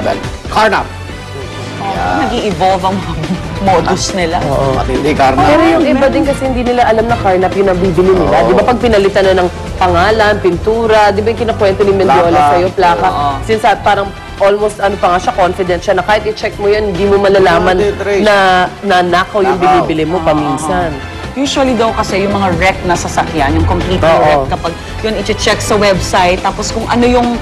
2027, carnap. Nag-i-evolve ang mga modus nila. Matindi carnap. Pero yung iba din kasi hindi nila alam na carnap yung nabibili nila. Di ba pag pinalitan na ng pangalan, pintura, di ba yung kinakwento ni Mendiola sa'yo, plaka. Since parang almost ano pa nga siya, confident siya na kahit i-check mo yan, hindi mo malalaman na nakaw yung binibili mo paminsan. Usually daw kasi yung mga wreck na sasakyan, yung completely wreck, kapag yun i-check sa website, tapos kung ano yung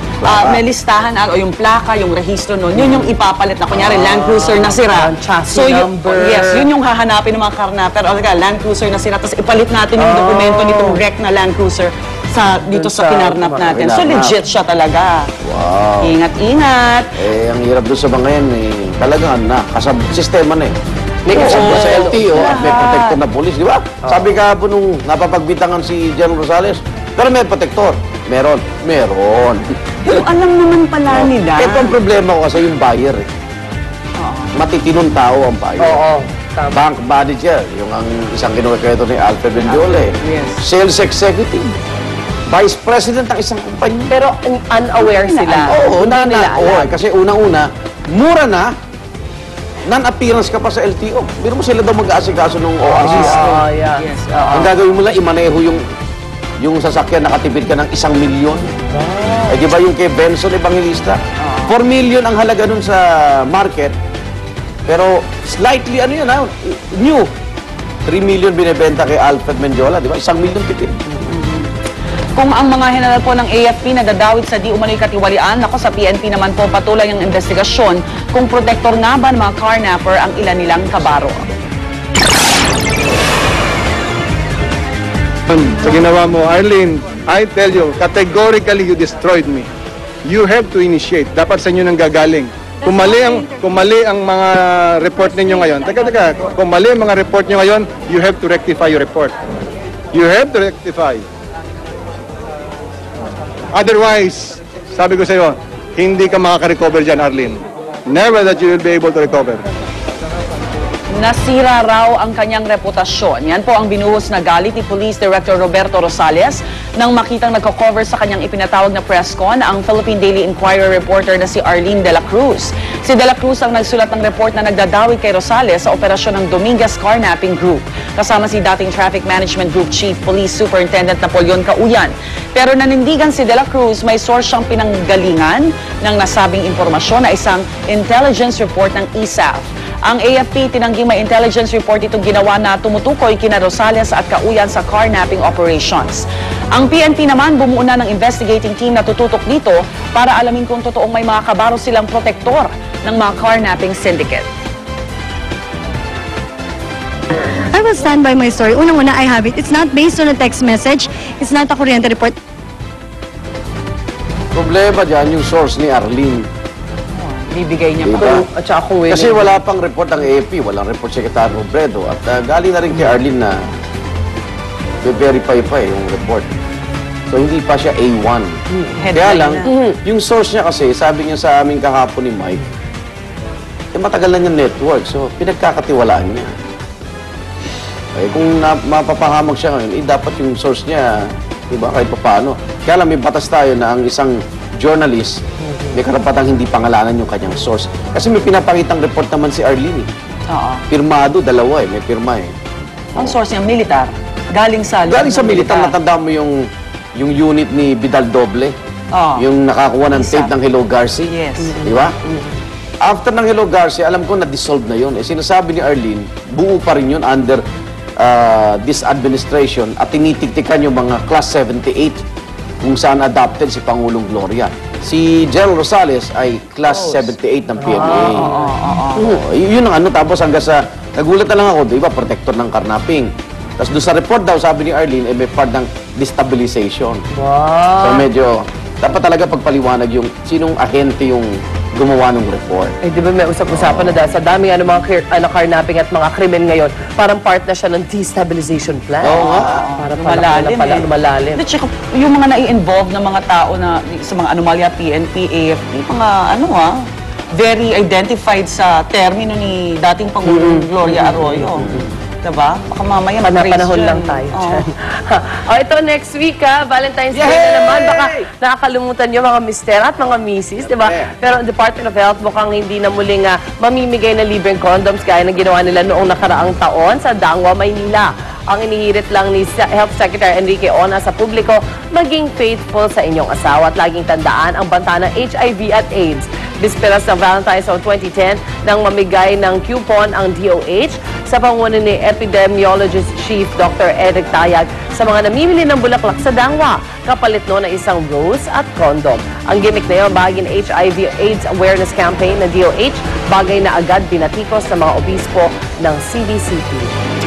may listahan o yung plaka, yung rehistro nun, yun yung ipapalit na. Kunyari, Land Cruiser na sira. Chassis number. Yes, yun yung hahanapin ng mga carnapper. O Land Cruiser na sira, tapos ipalit natin yung dokumento nitong wreck na Land Cruiser dito sa kinarnap natin. So legit siya talaga. Wow. Ingat-ingat. Ang hirap doon sa mga yan, talagang sistema na May kasabot sa LTO at may protector na polis, di ba? Sabi kahapon nung napapagbitangan si General Rosales, pero may protector. Meron. Yung alam naman pala nila. Ito ang problema ko kasi yung buyer. Matitinong tao ang buyer. Bank manager, yung ang isang kinukwento ni Alfred Mendiola. Sales executive. Vice President ng isang kumpanya. Pero unaware sila. Kasi unang-una, mura na, non-appearance ka pa sa LTO. Biro mo sila daw mag-aasikaso ng ORCS. Ang gagawin mo lang, imaneho yung sasakyan, nakatipid ka ng 1 milyon. Di ba yung kay Benson Evangelista? 4 million ang halaga nun sa market. Pero slightly, new. 3 million binibenta kay Alfred Mendiola, di ba? 1 milyon tipid. Kung ang mga hinanal po ng AFP nadadawit sa di umano'y katiwalian, ako sa PNP naman po patuloy ang investigasyon kung protektor nga ba ng mga carnapper ang ilan nilang kabaro. Sa ginawa mo, Arlene, I tell you, categorically you destroyed me. You have to initiate. Dapat sa inyo nang gagaling. Kung mali ang mga report ninyo ngayon, kung mali ang mga report nyo ngayon, you have to rectify your report. You have to rectify. Otherwise, sabi ko sa iyo, hindi ka makaka-recover dyan, Arlene. Never that you will be able to recover. Nasira raw ang kanyang reputasyon. Yan po ang binuhos na galit ni Police Director Roberto Rosales nang makitang nagko-cover sa kanyang ipinatawag na press con ang Philippine Daily Inquirer reporter na si Arlene de la Cruz. Si de la Cruz ang nagsulat ng report na nagdadawit kay Rosales sa operasyon ng Dominguez Carnapping Group. Kasama si dating Traffic Management Group Chief Police Superintendent Napoleon Cauyan. Pero nanindigan si de la Cruz, may source siyang pinanggalingan ng nasabing impormasyon na isang intelligence report ng ISAF. Ang AFP tinangging may intelligence report itong ginawa na tumutukoy kina Rosales at Cauyan sa carnapping operations. Ang PNP naman bumuo na ng investigating team na tututok dito para alamin kung totoong may mga kabaro silang protektor ng mga carnapping syndicate. I will stand by my story. Unang-una, I have it. It's not based on a text message. It's not a kuryente report. Problema dyan yung source ni Arlene. Bibigay niya Diba? At saka kung Kasi wala pang report ng AFP, walang report Secretary Robredo. At galing na rin kay Arlene na be-verify pa yung report. So hindi pa siya A1. Kaya lang, yung source niya kasi, sabi niya sa amin kahapon ni Mike, matagal na niyang network. So pinagkakatiwalaan niya. Kung mapapahamag siya ngayon, dapat yung source niya, diba, kahit pa paano. Kaya lang, may batas tayo na ang isang journalist, may karapatang hindi pangalanan yung kanyang source. Kasi may pinapakitang report naman si Arlene. Pirmado, dalawa may pirma Ang source niya, militar. Galing sa militar. Natanda mo yung unit ni Vidal Doble. Yung nakakuha ng tape ng Hello Garcia. Yes. Di ba? After ng Hello Garcia, alam ko na-dissolve na yun. Sinasabi ni Arlene, buo pa rin yun under this administration at tinitiktikan yung mga Class 78 kung saan adopted si Pangulong Gloria. Si General Rosales ay Class 78 ng PMA. Yun ang tapos hanggang sa, nagulat na lang ako, di ba, protector ng carnapping. Tapos doon sa report daw, sabi ni Arlene, may part ng destabilization. So medyo, dapat talaga pagpaliwanag yung sinong ahente yung gumawa ng report. Di ba may usap-usapan na dahil sa dami mga carnapping at mga krimen ngayon, parang part na siya ng destabilization plan. Oo nga. Para malalim. Yung mga nai-involve na mga tao na sa mga anomalya, PNP, AFP, mga very identified sa termino ni dating Pangulong Gloria Arroyo. Diba? Baka mamaya Panahon lang tayo dyan. Ito next week Valentine's Day na naman. Baka nakakalimutan nyo mga mister at mga misis, di ba? Pero ang Department of Health mukhang hindi na muling mamimigay na libreng condoms gaya ng ginawa nila noong nakaraang taon sa Dangwa, Maynila. Ang inihirit lang ni Health Secretary Enrique Ona sa publiko, maging faithful sa inyong asawa at laging tandaan ang banta ng HIV at AIDS. Bisperas ng Valentine's of 2010 nang mamigay ng coupon ang DOH sa pangunan ni Epidemiologist Chief Dr. Eric Tayag sa mga namimili ng bulaklak sa Dangwa, kapalit noon ng isang rose at condom. Ang gimmick na yun, bahagi ng HIV AIDS Awareness Campaign ng DOH, bagay na agad binatikos ng mga obispo ng CDCP.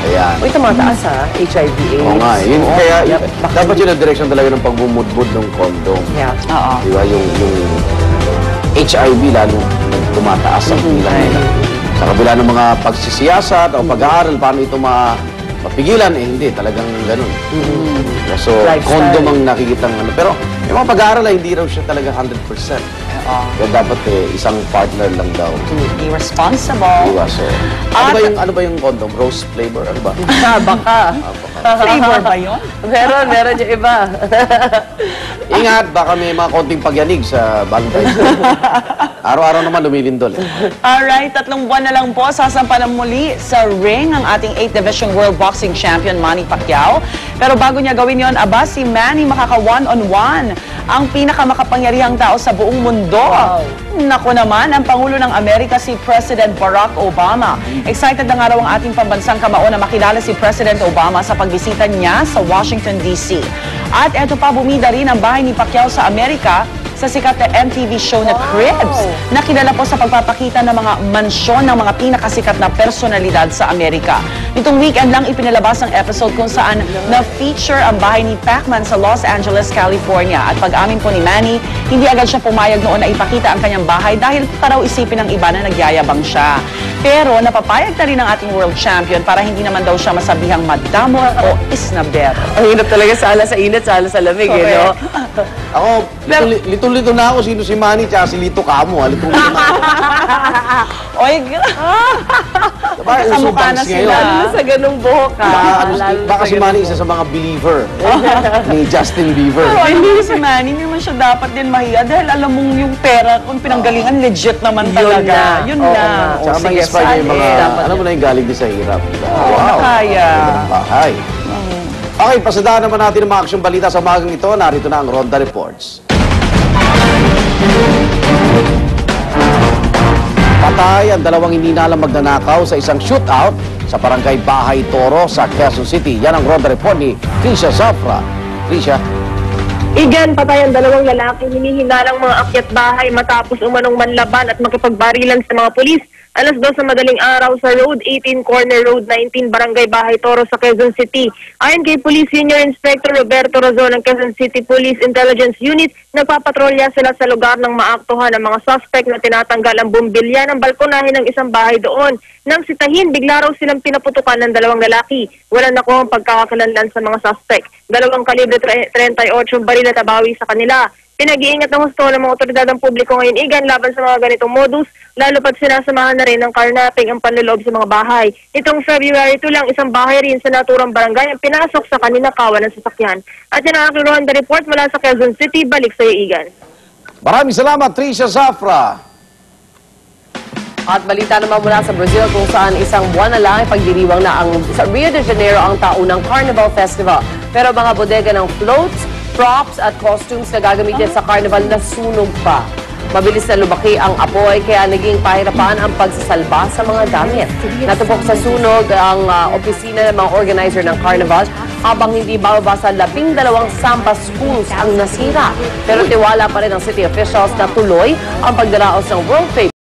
Ayan. Uy, tumataas HIV AIDS. Oo nga, yun, kaya dapat yun ang direksyon talaga ng pagbumudbud ng condom. Yeah. Oo. Diba, yung HIV lalo tumataas ang bilang nila. Sa kabila ng mga pagsisiyasat o pag-aaral, paano ito mapigilan? Hindi, talagang ganun. So, condom ang nakikitang ano. Pero yung mga pag-aaral hindi raw siya talaga 100%. Kaya dapat isang partner lang daw. Be responsible. Diba? So, ano ba yung condom? Rose flavor? Ano ba? Baka. Flavor ba yun? Meron yung iba. Ingat, baka may mga konting pagyanig sa Valentine's Day. Araw-araw naman lumilindol. Alright, 3 buwan na lang po, sasampalan muli sa ring ang ating 8th Division World Boxing Champion Manny Pacquiao. Pero bago niya gawin yon, si Manny makaka one-on-one ang pinakamakapangyarihang tao sa buong mundo. Wow. Naku naman, ang Pangulo ng Amerika si President Barack Obama. Excited na nga raw ang ating pambansang kamao na makilala si President Obama sa pagbisita niya sa Washington, D.C. At eto pa, bumida rin ang bahay ni Pacquiao sa Amerika sa sikat na MTV show na Cribs, na kilala po sa pagpapakita ng mga mansyon ng mga pinakasikat na personalidad sa Amerika. Nitong weekend lang ipinalabas ang episode kung saan na-feature ang bahay ni Pacman sa Los Angeles, California. At pag-amin po ni Manny, hindi agad siya pumayag noon na ipakita ang kanyang bahay dahil paraw isipin ng iba na nagyayabang siya. Pero napapayag na rin ang ating world champion para hindi naman daw siya masabihang madamo o isnabero. Ang hirap talaga sala sa init, sala sa lamig, no? Ako, lito-lito na ako sino si Manny tsaka si Lito Camo. Lito-lito na ako. Oy, Diba, sa uso mukha na bangs sila. ngayon. Sa ganung buhok Baka si Manny isa sa mga believer ni Justin Bieber. Pero hindi si Manny, hindi naman siya dapat din mahiya dahil alam mong yung pera kung pinanggalingan, legit naman talaga. Yun na. Tsaka may inspire niya yung mga, alam mo na yung galing din sa hirap. Wow. Kaya. Bahay. Okay, pasadaan naman natin ang mga aksyong balita sa umagang ito. Narito na ang Ronda Reports. Patay ang 2 hininalang magnanakaw sa isang shootout sa barangay Bahay Toro sa Quezon City. Yan ang Ronda Report ni Tricia Zafra. Tricia. Igan, patay ang 2 lalaki hinihinalang mga akyat bahay matapos umanong manlaban at makipagbarilan sa mga pulis. Alas 2 sa madaling araw sa Road 18, Corner Road 19, Barangay Bahay Toro sa Quezon City. Ayon kay Police Senior Inspector Roberto Razon ng Quezon City Police Intelligence Unit, nagpapatrolya sila sa lugar ng maaktuhan ng mga suspect na tinatanggal ang bumbilya ng balkonahe ng isang bahay doon. Nang sitahin, bigla raw silang pinaputukan ng 2 lalaki. Walang nakuhang pagkakakilanlan sa mga suspect. 2 kalibre 38 baril na tabawi sa kanila. Pinag-iingat ng husto ng mga otoridad ng publiko ngayon igan laban sa mga ganitong modus, lalo pat sinasamahan na rin ng carnapping ang panloloob sa mga bahay. Itong February 2 lang, isang bahay rin sa naturang barangay ang pinasok sa kaninakawan ng sasakyan. At yan ang aking Ronda Report mula sa Quezon City. Balik sa iyo, Igan. Maraming salamat, Tricia Zafra. At balita naman mula sa Brazil kung saan isang buwan na lang ipagdiriwang na sa Rio de Janeiro ang taunang Carnival Festival. Pero mga bodega ng floats, props at costumes na gagamitin sa carnival na sunog pa. Mabilis na lumaki ang apoy kaya naging pahirapan ang pagsasalba sa mga gamit. Natupok sa sunog ang opisina ng mga organizer ng carnival habang hindi bababa sa 12 Samba schools ang nasira. Pero tiwala pa rin ang city officials na tuloy ang pagdaraos ng World Fair